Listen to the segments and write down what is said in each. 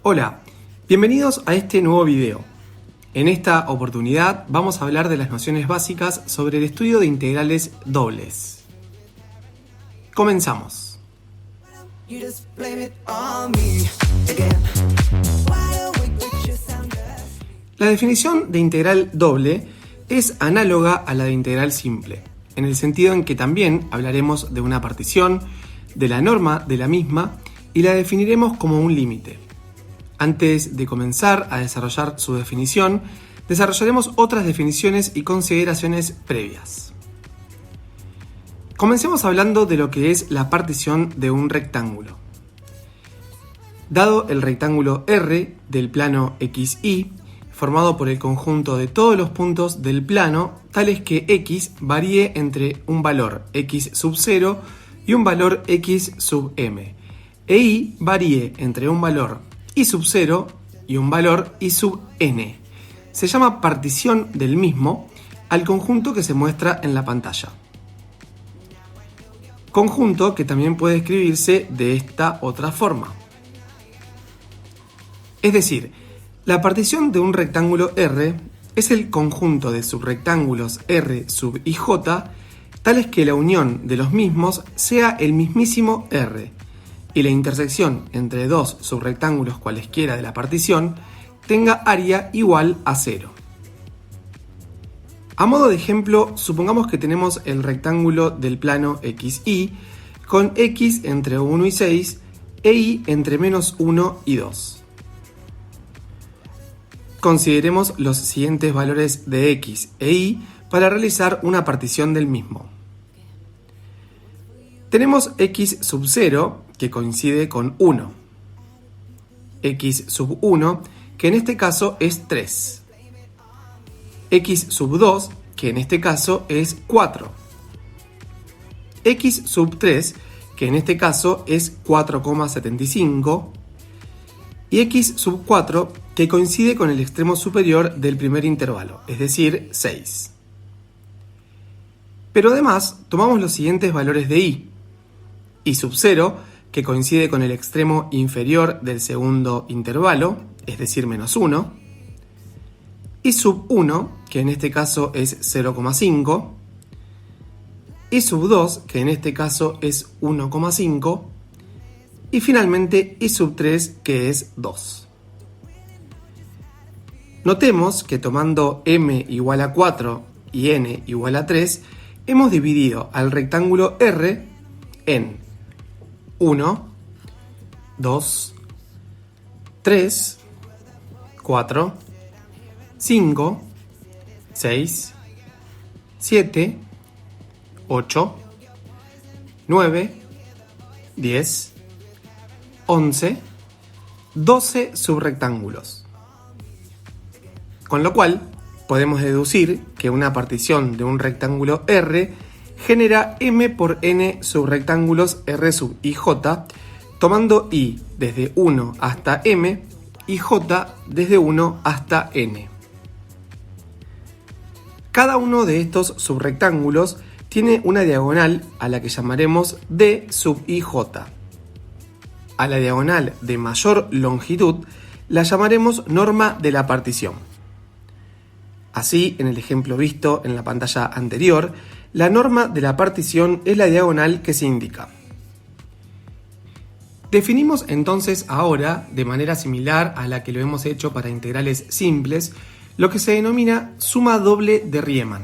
Hola, bienvenidos a este nuevo video. En esta oportunidad vamos a hablar de las nociones básicas sobre el estudio de integrales dobles. Comenzamos. La definición de integral doble es análoga a la de integral simple, en el sentido en que también hablaremos de una partición, de la norma de la misma y la definiremos como un límite. Antes de comenzar a desarrollar su definición, desarrollaremos otras definiciones y consideraciones previas. Comencemos hablando de lo que es la partición de un rectángulo. Dado el rectángulo R del plano XY, formado por el conjunto de todos los puntos del plano, tales que X varíe entre un valor X sub 0 y un valor X sub m, e Y varíe entre un valor Y sub 0 y un valor Y sub n. Se llama partición del mismo al conjunto que se muestra en la pantalla. Conjunto que también puede escribirse de esta otra forma. Es decir, la partición de un rectángulo R es el conjunto de subrectángulos R sub IJ, tales que la unión de los mismos sea el mismísimo R, y la intersección entre dos subrectángulos cualesquiera de la partición tenga área igual a 0. A modo de ejemplo, supongamos que tenemos el rectángulo del plano XY con X entre 1 y 6 e Y entre menos 1 y 2. Consideremos los siguientes valores de X e Y para realizar una partición del mismo. Tenemos X sub 0, que coincide con 1. X sub 1, que en este caso es 3. X sub 2, que en este caso es 4. X sub 3, que en este caso es 4,75. Y X sub 4, que coincide con el extremo superior del primer intervalo, es decir, 6. Pero además, tomamos los siguientes valores de Y. Y sub 0, que coincide con el extremo inferior del segundo intervalo, es decir, menos 1. Y sub 1, que en este caso es 0,5. Y sub 2, que en este caso es 1,5. Y finalmente Y sub 3, que es 2. Notemos que tomando m igual a 4 y n igual a 3, hemos dividido al rectángulo R en 1, 2, 3, 4, 5, 6, 7, 8, 9, 10, 11, 12 subrectángulos. Con lo cual, podemos deducir que una partición de un rectángulo R genera m por n subrectángulos R sub IJ, tomando Y desde 1 hasta m y J desde 1 hasta n. Cada uno de estos subrectángulos tiene una diagonal a la que llamaremos D sub IJ. A la diagonal de mayor longitud la llamaremos norma de la partición. Así, en el ejemplo visto en la pantalla anterior, la norma de la partición es la diagonal que se indica. Definimos entonces ahora, de manera similar a la que lo hemos hecho para integrales simples, lo que se denomina suma doble de Riemann.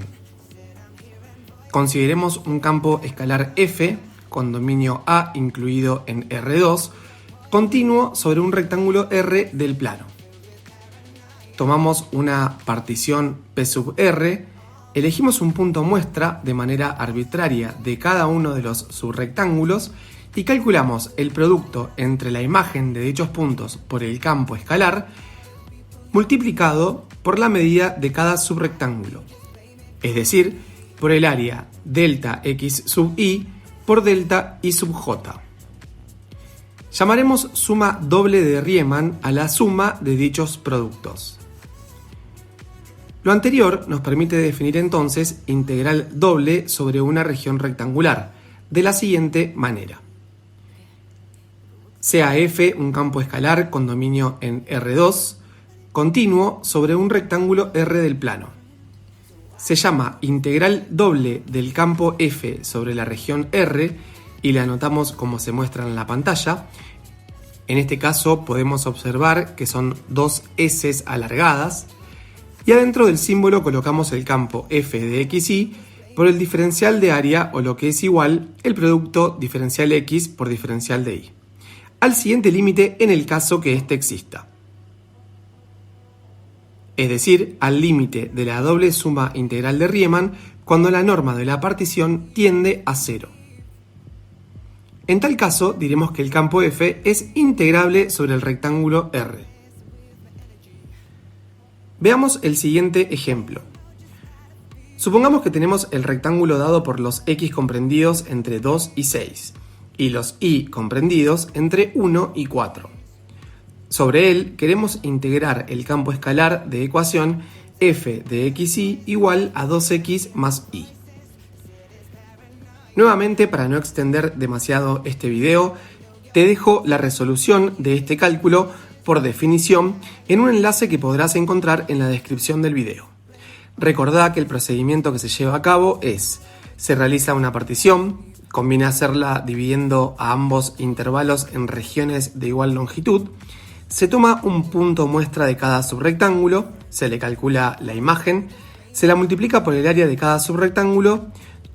Consideremos un campo escalar F, con dominio A incluido en R2, continuo sobre un rectángulo R del plano. Tomamos una partición P sub R, elegimos un punto muestra de manera arbitraria de cada uno de los subrectángulos y calculamos el producto entre la imagen de dichos puntos por el campo escalar multiplicado por la medida de cada subrectángulo, es decir, por el área delta X sub Y por delta Y sub J. Llamaremos suma doble de Riemann a la suma de dichos productos. Lo anterior nos permite definir entonces integral doble sobre una región rectangular, de la siguiente manera. sea F un campo escalar con dominio en R2, continuo sobre un rectángulo R del plano. Se llama integral doble del campo F sobre la región R y la anotamos como se muestra en la pantalla. En este caso podemos observar que son dos S alargadas y adentro del símbolo colocamos el campo F de XY por el diferencial de área, o lo que es igual el producto diferencial X por diferencial de Y, al siguiente límite en el caso que éste exista. Es decir, al límite de la doble suma integral de Riemann cuando la norma de la partición tiende a 0. En tal caso, diremos que el campo F es integrable sobre el rectángulo R. Veamos el siguiente ejemplo. Supongamos que tenemos el rectángulo dado por los X comprendidos entre 2 y 6 y los Y comprendidos entre 1 y 4. Sobre él queremos integrar el campo escalar de ecuación f de xy igual a 2x más y. Nuevamente, para no extender demasiado este video, te dejo la resolución de este cálculo por definición en un enlace que podrás encontrar en la descripción del video. Recordá que el procedimiento que se lleva a cabo es: se realiza una partición, conviene hacerla dividiendo a ambos intervalos en regiones de igual longitud, se toma un punto muestra de cada subrectángulo, se le calcula la imagen, se la multiplica por el área de cada subrectángulo,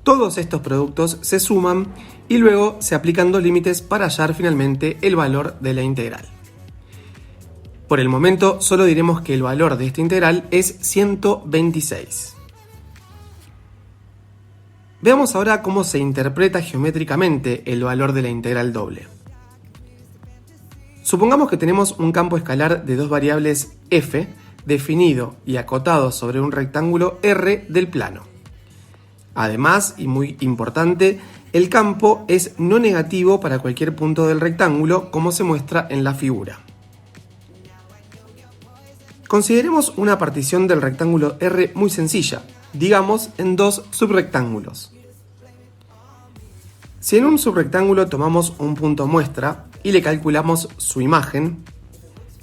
todos estos productos se suman y luego se aplican dos límites para hallar finalmente el valor de la integral. Por el momento solo diremos que el valor de esta integral es 126. Veamos ahora cómo se interpreta geométricamente el valor de la integral doble. Supongamos que tenemos un campo escalar de dos variables f definido y acotado sobre un rectángulo R del plano. Además, y muy importante, el campo es no negativo para cualquier punto del rectángulo, como se muestra en la figura. Consideremos una partición del rectángulo R muy sencilla, digamos en dos subrectángulos. Si en un subrectángulo tomamos un punto muestra y le calculamos su imagen,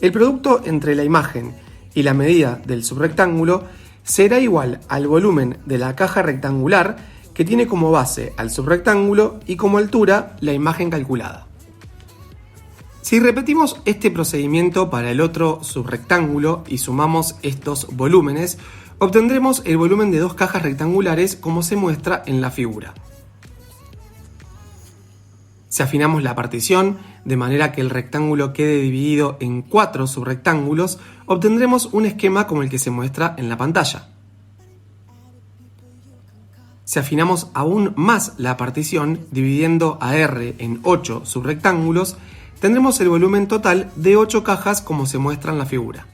el producto entre la imagen y la medida del subrectángulo será igual al volumen de la caja rectangular, que tiene como base al subrectángulo y como altura la imagen calculada. Si repetimos este procedimiento para el otro subrectángulo y sumamos estos volúmenes, obtendremos el volumen de dos cajas rectangulares como se muestra en la figura. Si afinamos la partición de manera que el rectángulo quede dividido en 4 subrectángulos, obtendremos un esquema como el que se muestra en la pantalla. Si afinamos aún más la partición, dividiendo a R en 8 subrectángulos, tendremos el volumen total de 8 cajas como se muestra en la figura.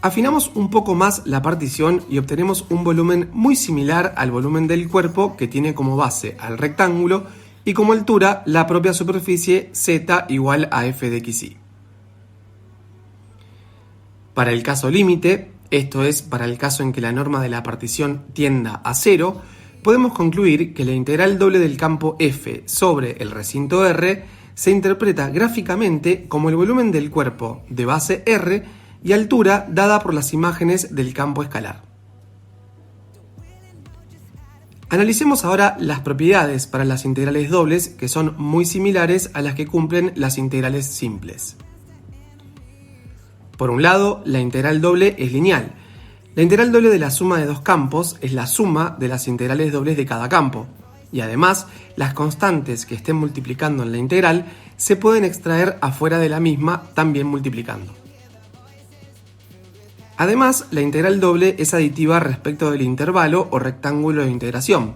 Afinamos un poco más la partición y obtenemos un volumen muy similar al volumen del cuerpo, que tiene como base al rectángulo y como altura la propia superficie z igual a f de xy. Para el caso límite, esto es para el caso en que la norma de la partición tienda a 0, podemos concluir que la integral doble del campo f sobre el recinto R se interpreta gráficamente como el volumen del cuerpo de base R y altura dada por las imágenes del campo escalar. Analicemos ahora las propiedades para las integrales dobles, que son muy similares a las que cumplen las integrales simples. Por un lado, la integral doble es lineal. La integral doble de la suma de dos campos es la suma de las integrales dobles de cada campo, y además las constantes que estén multiplicando en la integral se pueden extraer afuera de la misma también multiplicando. Además, la integral doble es aditiva respecto del intervalo o rectángulo de integración.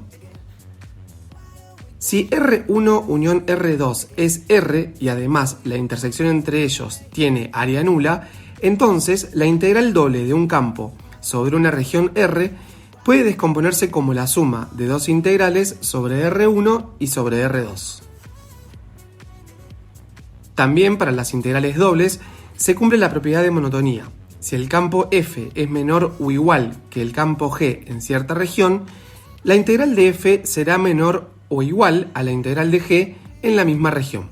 Si R1 unión R2 es R y además la intersección entre ellos tiene área nula, entonces la integral doble de un campo sobre una región R puede descomponerse como la suma de dos integrales sobre R1 y sobre R2. También para las integrales dobles se cumple la propiedad de monotonía. Si el campo f es menor o igual que el campo g en cierta región, la integral de f será menor o igual a la integral de g en la misma región.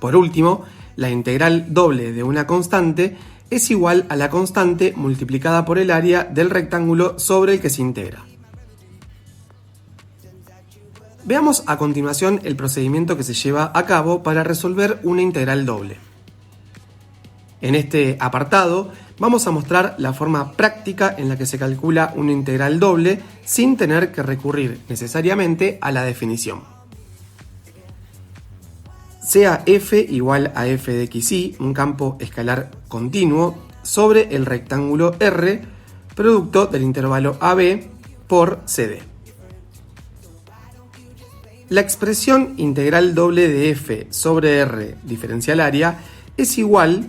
Por último, la integral doble de una constante es igual a la constante multiplicada por el área del rectángulo sobre el que se integra. Veamos a continuación el procedimiento que se lleva a cabo para resolver una integral doble. En este apartado vamos a mostrar la forma práctica en la que se calcula una integral doble sin tener que recurrir necesariamente a la definición. Sea f igual a f de xy, un campo escalar continuo, sobre el rectángulo R, producto del intervalo AB por CD. La expresión integral doble de f sobre R diferencial área es igual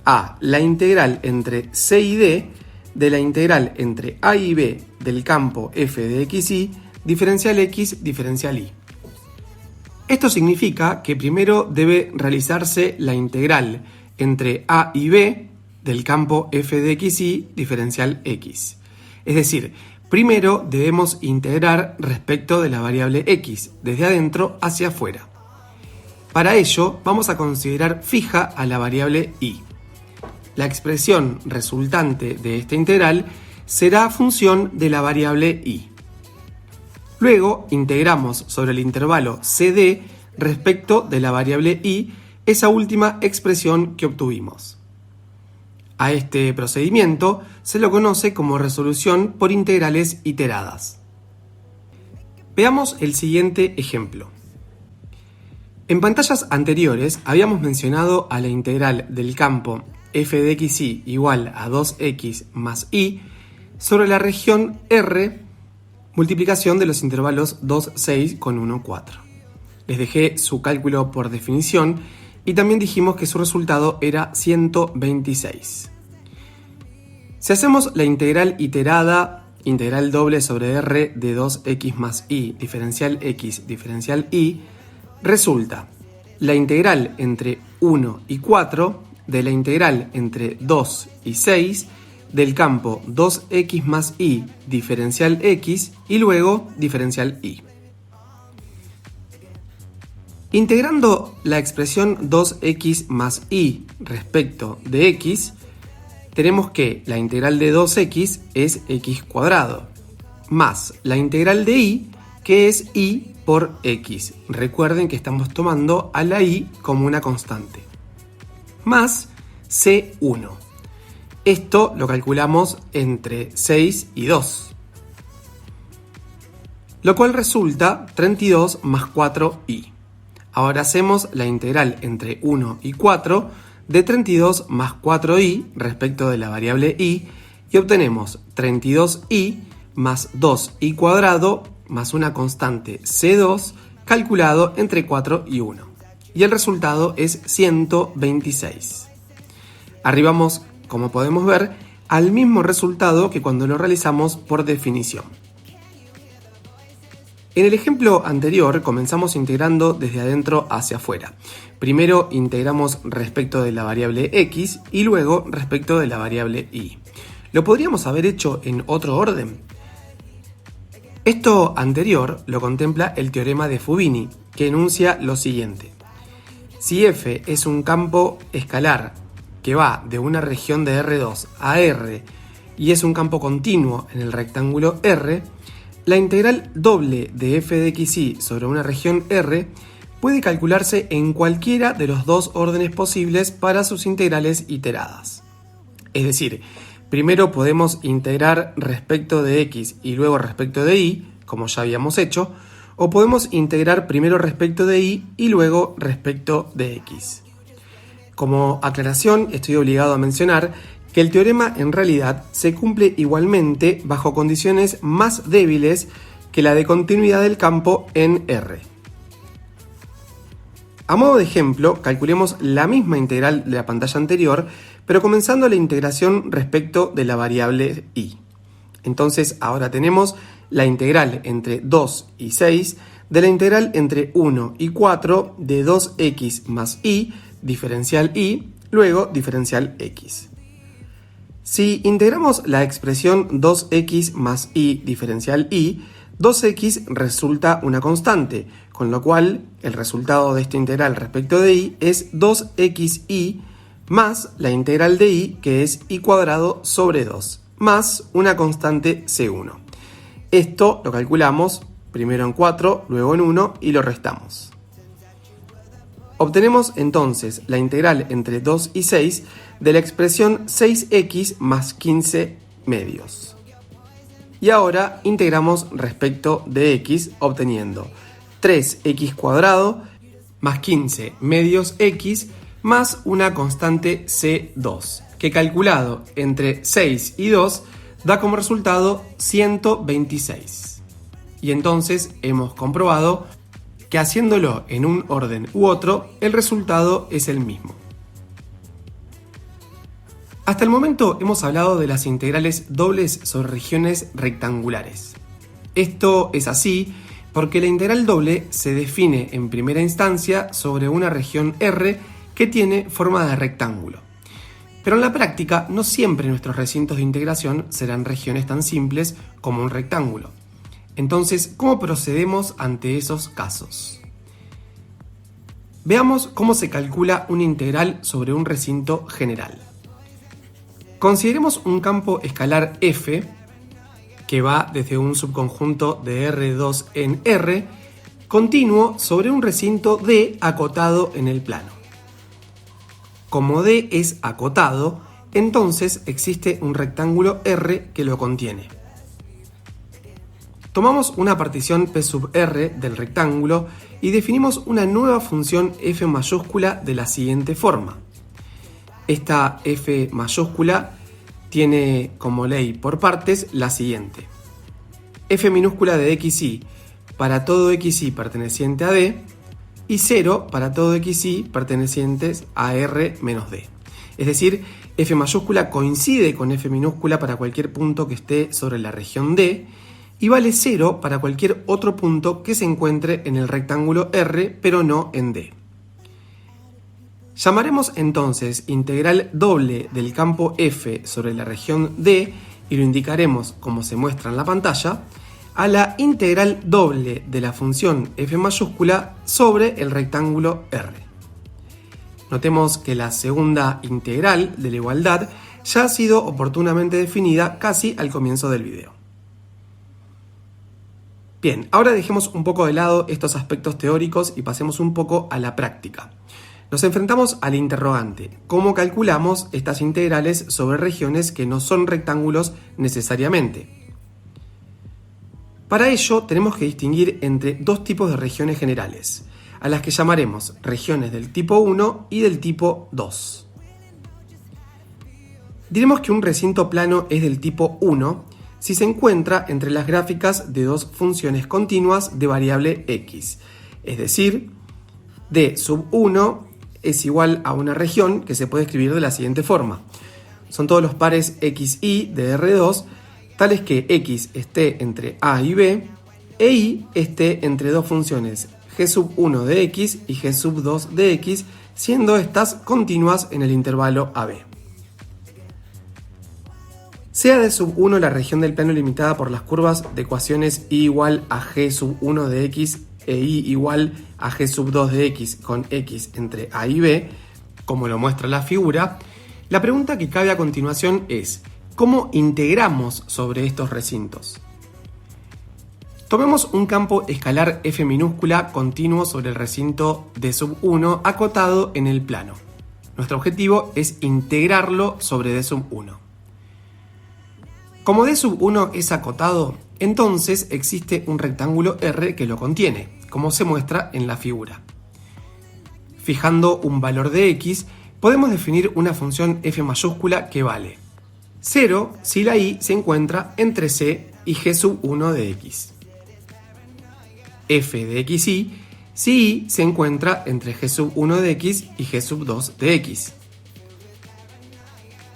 a la integral entre c y d de la integral entre a y b del campo f de xy diferencial x diferencial y. Esto significa que primero debe realizarse la integral entre a y b del campo f de xy diferencial x. Es decir, primero debemos integrar respecto de la variable x, desde adentro hacia afuera. Para ello, vamos a considerar fija a la variable y. La expresión resultante de esta integral será función de la variable y. Luego integramos sobre el intervalo CD respecto de la variable y esa última expresión que obtuvimos. A este procedimiento se lo conoce como resolución por integrales iteradas. Veamos el siguiente ejemplo. En pantallas anteriores habíamos mencionado a la integral del campo f de xy igual a 2x más y sobre la región R, multiplicación de los intervalos 2, 6 con 1, 4. Les dejé su cálculo por definición y también dijimos que su resultado era 126. Si hacemos la integral iterada, integral doble sobre R de 2x más y diferencial x diferencial y, resulta la integral entre 1 y 4 de la integral entre 2 y 6 del campo 2x más y diferencial x y luego diferencial y. Integrando la expresión 2x más y respecto de x, tenemos que la integral de 2x es x cuadrado, más la integral de y, que es y por x. Recuerden que estamos tomando a la y como una constante. Más C1. Esto lo calculamos entre 6 y 2. Lo cual resulta 32 más 4y. Ahora hacemos la integral entre 1 y 4 de 32 más 4y respecto de la variable y obtenemos 32y más 2y cuadrado más una constante C2 calculado entre 4 y 1. Y el resultado es 126. Arribamos, como podemos ver, al mismo resultado que cuando lo realizamos por definición. En el ejemplo anterior comenzamos integrando desde adentro hacia afuera. Primero integramos respecto de la variable x y luego respecto de la variable y. ¿Lo podríamos haber hecho en otro orden? Esto anterior lo contempla el teorema de Fubini, que enuncia lo siguiente. Si f es un campo escalar que va de una región de R2 a R y es un campo continuo en el rectángulo R, la integral doble de f de xy sobre una región R puede calcularse en cualquiera de los dos órdenes posibles para sus integrales iteradas. Es decir, primero podemos integrar respecto de x y luego respecto de y, como ya habíamos hecho, o podemos integrar primero respecto de y y luego respecto de x. Como aclaración, estoy obligado a mencionar que el teorema en realidad se cumple igualmente bajo condiciones más débiles que la de continuidad del campo en R. A modo de ejemplo, calculemos la misma integral de la pantalla anterior, pero comenzando la integración respecto de la variable y. Entonces ahora tenemos la integral entre 2 y 6 de la integral entre 1 y 4 de 2x más y, diferencial y, luego diferencial x. Si integramos la expresión 2x más y diferencial y, 2x resulta una constante, con lo cual el resultado de esta integral respecto de y es 2xy más la integral de y, que es y cuadrado sobre 2, más una constante c1. Esto lo calculamos primero en 4, luego en 1 y lo restamos. Obtenemos entonces la integral entre 2 y 6 de la expresión 6x más 15 medios. Y ahora integramos respecto de x, obteniendo 3x cuadrado más 15 medios x más una constante c2, que calculado entre 6 y 2 da como resultado 126. Y entonces hemos comprobado que haciéndolo en un orden u otro, el resultado es el mismo. Hasta el momento hemos hablado de las integrales dobles sobre regiones rectangulares. Esto es así porque la integral doble se define en primera instancia sobre una región R que tiene forma de rectángulo. Pero en la práctica no siempre nuestros recintos de integración serán regiones tan simples como un rectángulo. Entonces, ¿cómo procedemos ante esos casos? Veamos cómo se calcula una integral sobre un recinto general. Consideremos un campo escalar f que va desde un subconjunto de R2 en R continuo sobre un recinto D acotado en el plano. Como D es acotado, entonces existe un rectángulo R que lo contiene. Tomamos una partición P sub R del rectángulo y definimos una nueva función f mayúscula de la siguiente forma. Esta f mayúscula tiene como ley por partes la siguiente. F minúscula de xy para todo xy perteneciente a D y 0 para todo xy pertenecientes a R menos D. Es decir, f mayúscula coincide con f minúscula para cualquier punto que esté sobre la región D y vale 0 para cualquier otro punto que se encuentre en el rectángulo R pero no en D. Llamaremos entonces integral doble del campo f sobre la región D, y lo indicaremos como se muestra en la pantalla, a la integral doble de la función f mayúscula sobre el rectángulo R. Notemos que la segunda integral de la igualdad ya ha sido oportunamente definida casi al comienzo del video. Bien, ahora dejemos un poco de lado estos aspectos teóricos y pasemos un poco a la práctica. Nos enfrentamos al interrogante: ¿cómo calculamos estas integrales sobre regiones que no son rectángulos necesariamente? Para ello tenemos que distinguir entre dos tipos de regiones generales, a las que llamaremos regiones del tipo 1 y del tipo 2. Diremos que un recinto plano es del tipo 1 si se encuentra entre las gráficas de dos funciones continuas de variable x, es decir, d sub 1 es igual a una región que se puede escribir de la siguiente forma. Son todos los pares xy de R2, tales que x esté entre a y b e y esté entre dos funciones g sub 1 de x y g sub 2 de x, siendo estas continuas en el intervalo AB. Sea d sub 1 la región del plano limitada por las curvas de ecuaciones y igual a g sub 1 de x e y igual a g sub 2 de x con x entre a y b, como lo muestra la figura, la pregunta que cabe a continuación es: ¿cómo integramos sobre estos recintos? Tomemos un campo escalar f minúscula continuo sobre el recinto d sub 1 acotado en el plano. Nuestro objetivo es integrarlo sobre d sub 1. Como d sub 1 es acotado, entonces existe un rectángulo R que lo contiene, como se muestra en la figura. Fijando un valor de x, podemos definir una función f mayúscula que vale 0 si la y se encuentra entre c y g sub 1 de x. F de xy si y se encuentra entre g sub 1 de x y g sub 2 de x.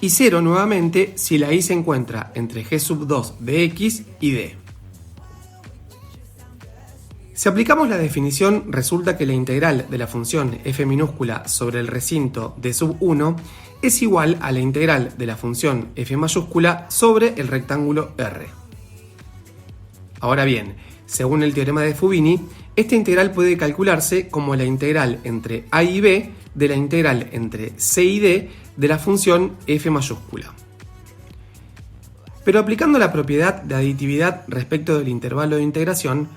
Y 0 nuevamente si la y se encuentra entre g sub 2 de x y d. Si aplicamos la definición, resulta que la integral de la función f minúscula sobre el recinto d sub 1 es igual a la integral de la función f mayúscula sobre el rectángulo R. Ahora bien, Según el teorema de Fubini, esta integral puede calcularse como la integral entre a y b de la integral entre c y d de la función f mayúscula. Pero aplicando la propiedad de aditividad respecto del intervalo de integración,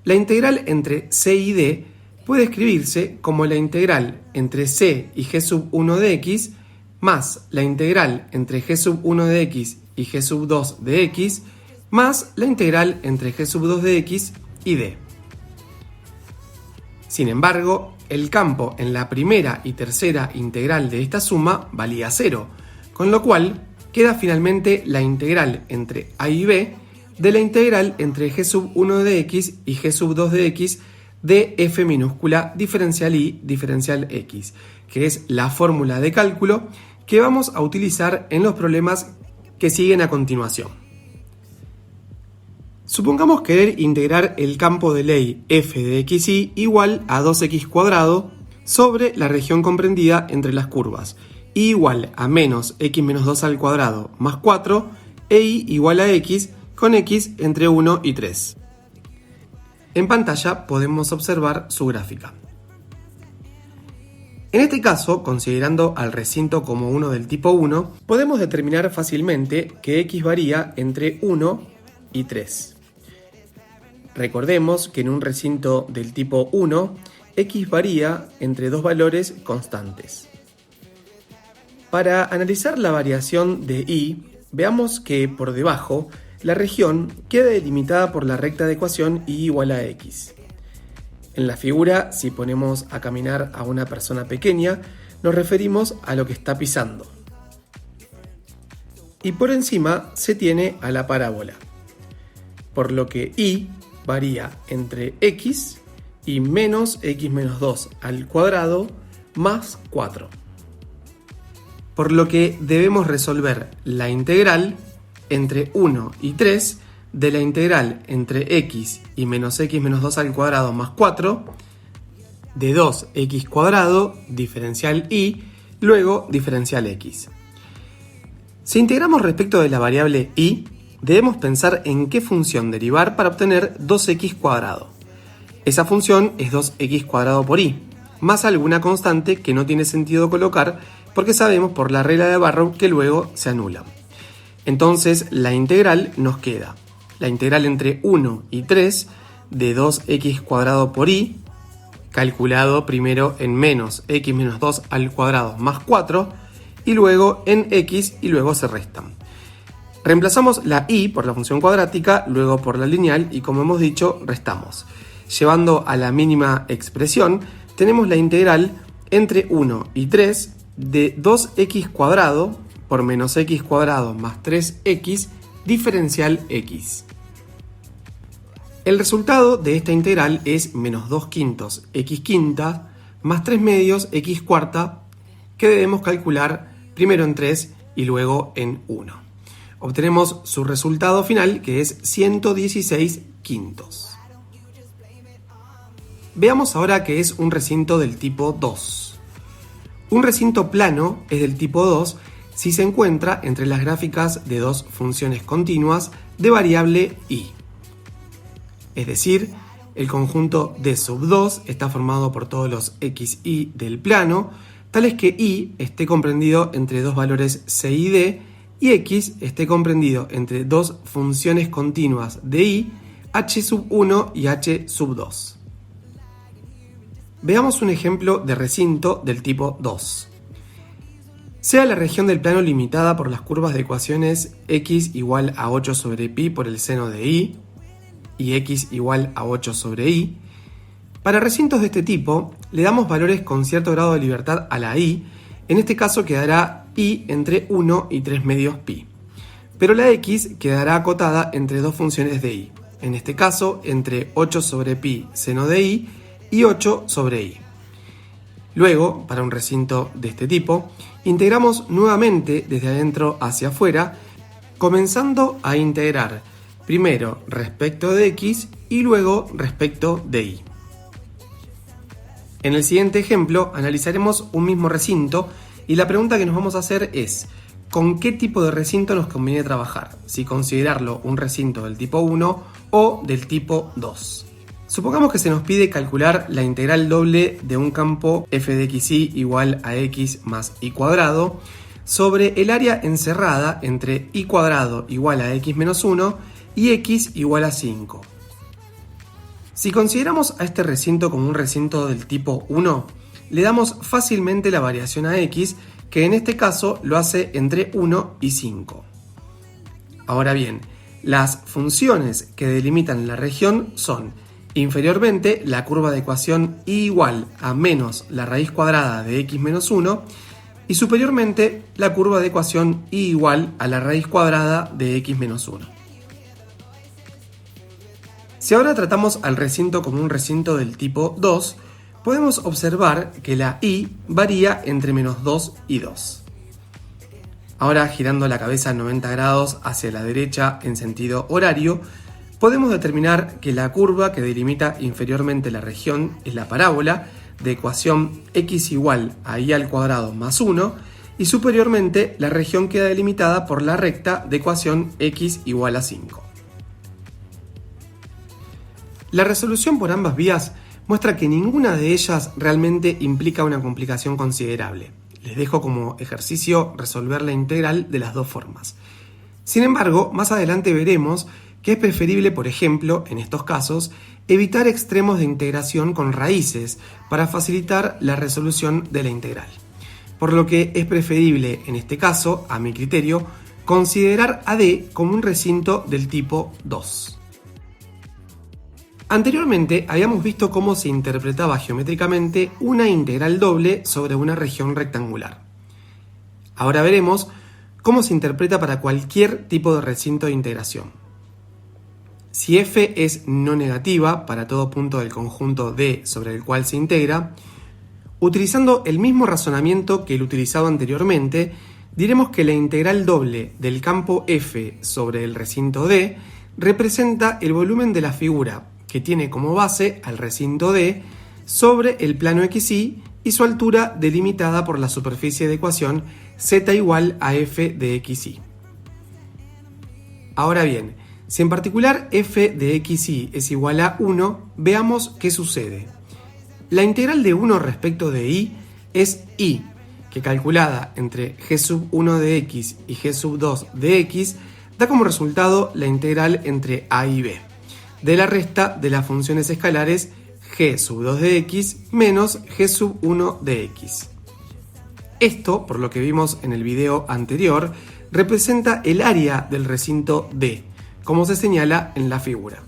la integral entre c y d puede escribirse como la integral entre c y g sub 1 de x más la integral entre g sub 1 de x y g sub 2 de x más la integral entre g sub 2 de x y d. Sin embargo, el campo en la primera y tercera integral de esta suma valía 0, con lo cual queda finalmente la integral entre a y b de la integral entre g sub 1 de x y g sub 2 de x de f minúscula diferencial y diferencial x, que es la fórmula de cálculo que vamos a utilizar en los problemas que siguen a continuación. Supongamos querer integrar el campo de ley f de xy igual a 2x² sobre la región comprendida entre las curvas y igual a menos x menos 2 al cuadrado más 4 e y igual a x con x entre 1 y 3. En pantalla podemos observar su gráfica. En este caso, considerando al recinto como uno del tipo 1, podemos determinar fácilmente que x varía entre 1 y 3. Recordemos que en un recinto del tipo 1, x varía entre dos valores constantes. Para analizar la variación de y, veamos que por debajo la región queda delimitada por la recta de ecuación y igual a x. En la figura, si ponemos a caminar a una persona pequeña, nos referimos a lo que está pisando. Y por encima se tiene a la parábola, por lo que y varía entre x y menos x menos 2 al cuadrado más 4. Por lo que debemos resolver la integral entre 1 y 3 de la integral entre x y menos x menos 2 al cuadrado más 4 de 2x² diferencial y luego diferencial x. Si integramos respecto de la variable y, debemos pensar en qué función derivar para obtener 2x². Esa función es 2x² por y, más alguna constante que no tiene sentido colocar porque sabemos por la regla de Barrow que luego se anula. Entonces la integral nos queda la integral entre 1 y 3 de 2x² por y, calculado primero en menos x menos 2 al cuadrado más 4, y luego en x y luego se restan. Reemplazamos la y por la función cuadrática, luego por la lineal y como hemos dicho, restamos. Llevando a la mínima expresión, tenemos la integral entre 1 y 3 de 2x² por menos x² más 3x diferencial x. El resultado de esta integral es menos 2/5 x² más 3/2 x², que debemos calcular primero en 3 y luego en 1. Obtenemos su resultado final, que es 116/5. Veamos ahora qué es un recinto del tipo 2. Un recinto plano es del tipo 2 si se encuentra entre las gráficas de dos funciones continuas de variable y. Es decir, el conjunto D sub 2 está formado por todos los xy del plano, tales que y esté comprendido entre dos valores c y d, y x esté comprendido entre dos funciones continuas de y, h sub 1 y h sub 2. Veamos un ejemplo de recinto del tipo 2. Sea la región del plano limitada por las curvas de ecuaciones x igual a 8 sobre pi por el seno de y x igual a 8 sobre y, para recintos de este tipo le damos valores con cierto grado de libertad a la y. En este caso quedará y entre 1 y 3/2 pi, pero la x quedará acotada entre dos funciones de y, en este caso entre 8 sobre pi seno de y 8 sobre y. Luego, para un recinto de este tipo, integramos nuevamente desde adentro hacia afuera, comenzando a integrar primero respecto de x y luego respecto de y. En el siguiente ejemplo analizaremos un mismo recinto y la pregunta que nos vamos a hacer es con qué tipo de recinto nos conviene trabajar, si considerarlo un recinto del tipo 1 o del tipo 2. Supongamos que se nos pide calcular la integral doble de un campo f de xy igual a x más y cuadrado sobre el área encerrada entre y cuadrado igual a x menos 1 y x igual a 5. Si consideramos a este recinto como un recinto del tipo 1, le damos fácilmente la variación a x, que en este caso lo hace entre 1 y 5. Ahora bien, las funciones que delimitan la región son inferiormente la curva de ecuación y igual a menos la raíz cuadrada de x menos 1 y superiormente la curva de ecuación y igual a la raíz cuadrada de x menos 1. Si ahora tratamos al recinto como un recinto del tipo 2, podemos observar que la y varía entre menos 2 y 2. Ahora, girando la cabeza 90 grados hacia la derecha en sentido horario, podemos determinar que la curva que delimita inferiormente la región es la parábola de ecuación x igual a y al cuadrado más 1 y superiormente la región queda delimitada por la recta de ecuación x igual a 5. La resolución por ambas vías muestra que ninguna de ellas realmente implica una complicación considerable. Les dejo como ejercicio resolver la integral de las dos formas. Sin embargo, más adelante veremos que es preferible, por ejemplo, en estos casos, evitar extremos de integración con raíces para facilitar la resolución de la integral. Por lo que es preferible, en este caso, a mi criterio, considerar a D como un recinto del tipo 2. Anteriormente habíamos visto cómo se interpretaba geométricamente una integral doble sobre una región rectangular. Ahora veremos cómo se interpreta para cualquier tipo de recinto de integración. Si f es no negativa para todo punto del conjunto D sobre el cual se integra, utilizando el mismo razonamiento que el utilizado anteriormente, diremos que la integral doble del campo f sobre el recinto D representa el volumen de la figura que tiene como base al recinto D sobre el plano xy y su altura delimitada por la superficie de ecuación z igual a f de xy. Ahora bien, si en particular f de xy es igual a 1, veamos qué sucede. La integral de 1 respecto de y es y, que calculada entre g sub 1 de x y g sub 2 de x, da como resultado la integral entre a y b, de la resta de las funciones escalares g sub 2 de x menos g sub 1 de x. Esto, por lo que vimos en el video anterior, representa el área del recinto D, como se señala en la figura.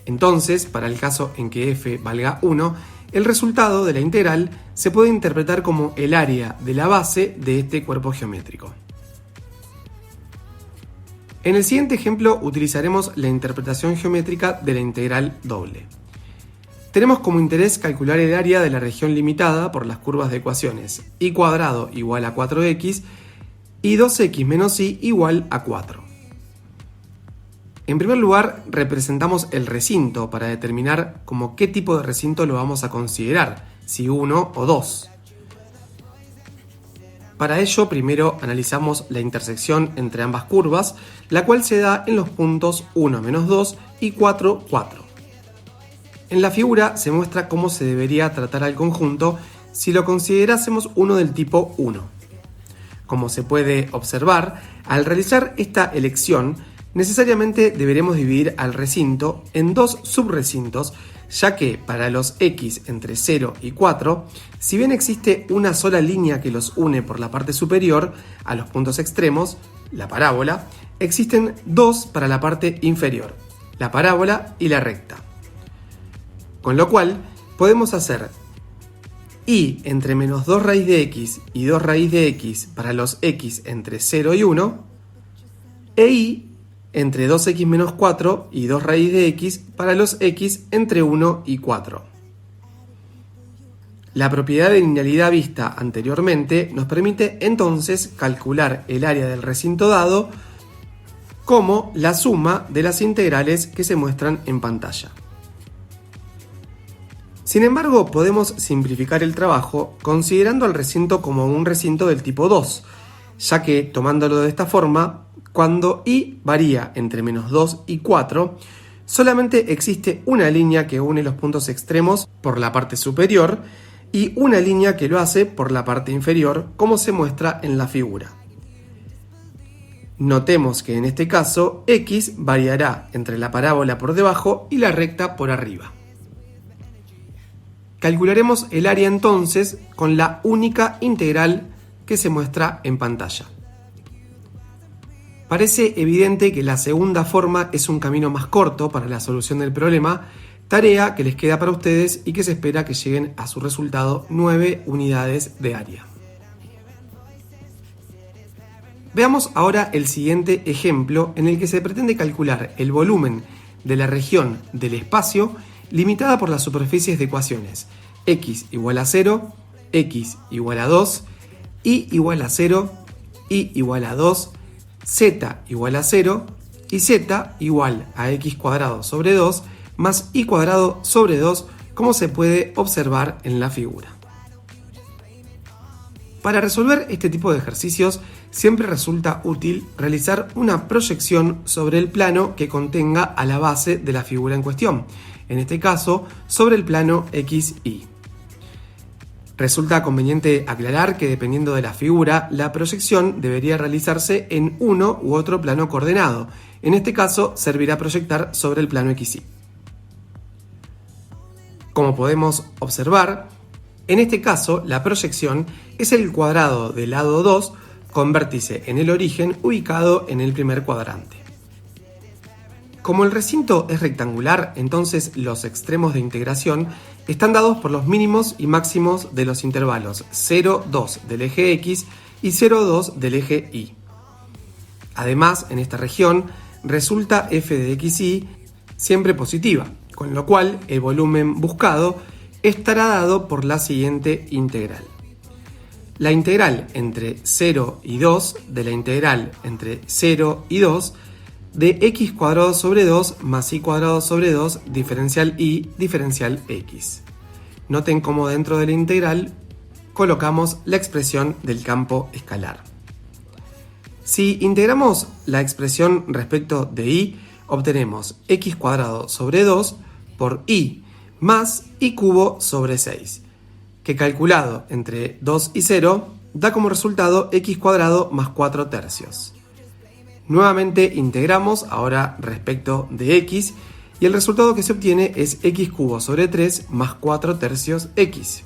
Entonces, para el caso en que f valga 1, el resultado de la integral se puede interpretar como el área de la base de este cuerpo geométrico. En el siguiente ejemplo utilizaremos la interpretación geométrica de la integral doble. Tenemos como interés calcular el área de la región limitada por las curvas de ecuaciones y cuadrado igual a 4x y 2x menos y igual a 4. En primer lugar, representamos el recinto para determinar como qué tipo de recinto lo vamos a considerar, si 1 o 2. Para ello, primero analizamos la intersección entre ambas curvas, la cual se da en los puntos 1, menos 2 y 4, 4. En la figura se muestra cómo se debería tratar al conjunto si lo considerásemos uno del tipo 1. Como se puede observar, al realizar esta elección, necesariamente deberemos dividir al recinto en dos subrecintos, ya que para los x entre 0 y 4, si bien existe una sola línea que los une por la parte superior a los puntos extremos, la parábola, existen dos para la parte inferior, la parábola y la recta. Con lo cual, podemos hacer y entre menos 2 raíz de x y 2 raíz de x para los x entre 0 y 1, e y entre 2x menos 4 y 2 raíz de x para los x entre 1 y 4. La propiedad de linealidad vista anteriormente nos permite entonces calcular el área del recinto dado como la suma de las integrales que se muestran en pantalla. Sin embargo, podemos simplificar el trabajo considerando al recinto como un recinto del tipo 2, ya que tomándolo de esta forma, cuando y varía entre menos 2 y 4, solamente existe una línea que une los puntos extremos por la parte superior y una línea que lo hace por la parte inferior, como se muestra en la figura. Notemos que en este caso x variará entre la parábola por debajo y la recta por arriba. Calcularemos el área entonces con la única integral que se muestra en pantalla. Parece evidente que la segunda forma es un camino más corto para la solución del problema, tarea que les queda para ustedes y que se espera que lleguen a su resultado 9 unidades de área. Veamos ahora el siguiente ejemplo en el que se pretende calcular el volumen de la región del espacio limitada por las superficies de ecuaciones x igual a 0, x igual a 2, y igual a 0, y igual a 2, z igual a 0 y z igual a x cuadrado sobre 2 más y cuadrado sobre 2, como se puede observar en la figura. Para resolver este tipo de ejercicios siempre resulta útil realizar una proyección sobre el plano que contenga a la base de la figura en cuestión, en este caso sobre el plano XY. Resulta conveniente aclarar que dependiendo de la figura, la proyección debería realizarse en uno u otro plano coordenado. En este caso, servirá proyectar sobre el plano XY. Como podemos observar, en este caso la proyección es el cuadrado del lado 2 con vértice en el origen ubicado en el primer cuadrante. Como el recinto es rectangular, entonces los extremos de integración están dados por los mínimos y máximos de los intervalos 0, 2 del eje X y 0, 2 del eje Y. Además, en esta región resulta f de xy siempre positiva, con lo cual el volumen buscado estará dado por la siguiente integral. La integral entre 0 y 2 de la integral entre 0 y 2 de x cuadrado sobre 2 más y cuadrado sobre 2 diferencial y diferencial x. Noten cómo dentro de la integral colocamos la expresión del campo escalar. Si integramos la expresión respecto de y, obtenemos x cuadrado sobre 2 por y más y cubo sobre 6, que calculado entre 2 y 0 da como resultado x cuadrado más 4 tercios. Nuevamente integramos ahora respecto de x y el resultado que se obtiene es x cubo sobre 3 más 4 tercios x,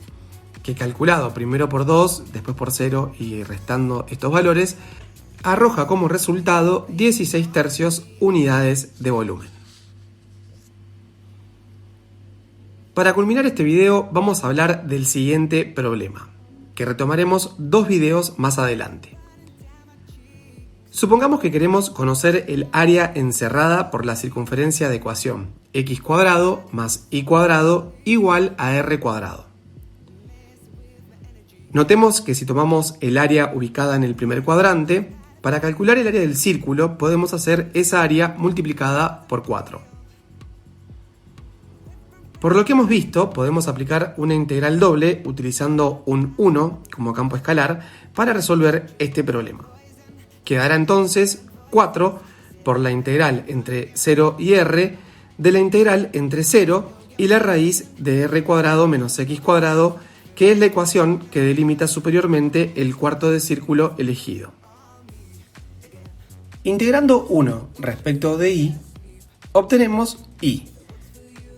que calculado primero por 2, después por 0 y restando estos valores, arroja como resultado 16 tercios unidades de volumen. Para culminar este video vamos a hablar del siguiente problema, que retomaremos 2 videos más adelante. Supongamos que queremos conocer el área encerrada por la circunferencia de ecuación x cuadrado más y cuadrado igual a r cuadrado. Notemos que si tomamos el área ubicada en el primer cuadrante, para calcular el área del círculo podemos hacer esa área multiplicada por 4. Por lo que hemos visto, podemos aplicar una integral doble utilizando un 1 como campo escalar para resolver este problema. Quedará entonces 4 por la integral entre 0 y r de la integral entre 0 y la raíz de r cuadrado menos x cuadrado, que es la ecuación que delimita superiormente el cuarto de círculo elegido. Integrando 1 respecto de y, obtenemos y,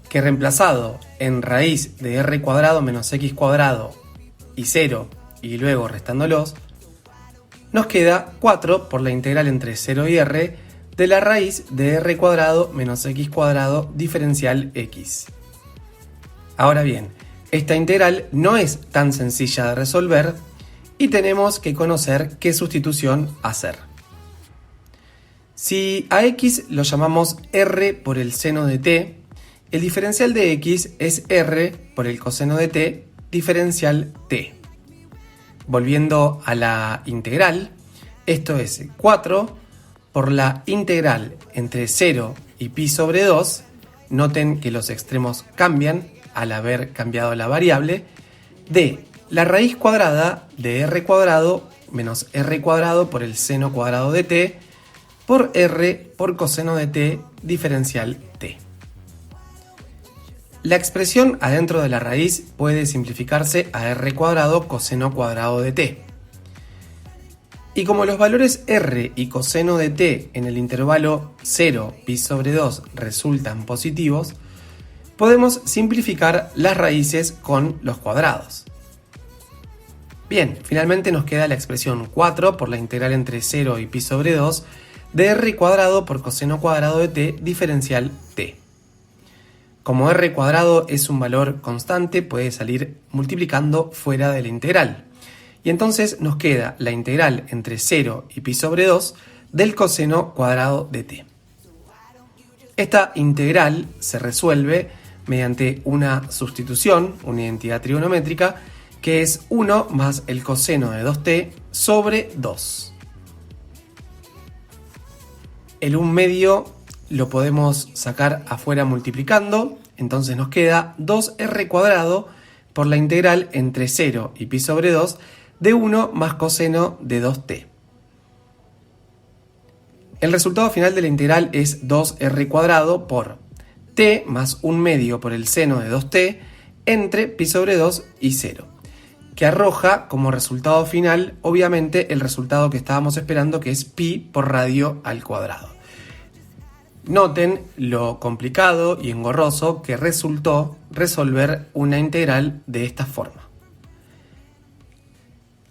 que reemplazado en raíz de r cuadrado menos x cuadrado y 0 y luego restándolos, nos queda 4 por la integral entre 0 y r de la raíz de r cuadrado menos x cuadrado diferencial x. Ahora bien, esta integral no es tan sencilla de resolver y tenemos que conocer qué sustitución hacer. Si a x lo llamamos r por el seno de t, el diferencial de x es r por el coseno de t diferencial t. Volviendo a la integral, esto es 4 por la integral entre 0 y pi sobre 2, noten que los extremos cambian al haber cambiado la variable, de la raíz cuadrada de r cuadrado menos r cuadrado por el seno cuadrado de t por r por coseno de t diferencial t. La expresión adentro de la raíz puede simplificarse a r cuadrado coseno cuadrado de t. Y como los valores r y coseno de t en el intervalo 0 pi sobre 2 resultan positivos, podemos simplificar las raíces con los cuadrados. Bien, finalmente nos queda la expresión 4 por la integral entre 0 y pi sobre 2 de r cuadrado por coseno cuadrado de t diferencial t. Como r cuadrado es un valor constante, puede salir multiplicando fuera de la integral. Y entonces nos queda la integral entre 0 y pi sobre 2 del coseno cuadrado de t. Esta integral se resuelve mediante una sustitución, una identidad trigonométrica, que es 1 más el coseno de 2t sobre 2. El 1 medio lo podemos sacar afuera multiplicando, entonces nos queda 2r cuadrado por la integral entre 0 y pi sobre 2 de 1 más coseno de 2t. El resultado final de la integral es 2r cuadrado por t más 1 medio por el seno de 2t entre pi sobre 2 y 0, que arroja como resultado final, obviamente, el resultado que estábamos esperando, que es pi por radio al cuadrado. Noten lo complicado y engorroso que resultó resolver una integral de esta forma.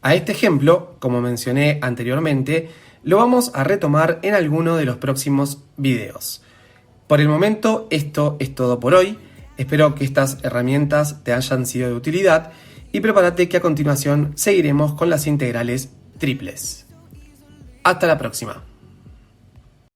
A este ejemplo, como mencioné anteriormente, lo vamos a retomar en alguno de los próximos videos. Por el momento, esto es todo por hoy. Espero que estas herramientas te hayan sido de utilidad y prepárate que a continuación seguiremos con las integrales triples. Hasta la próxima.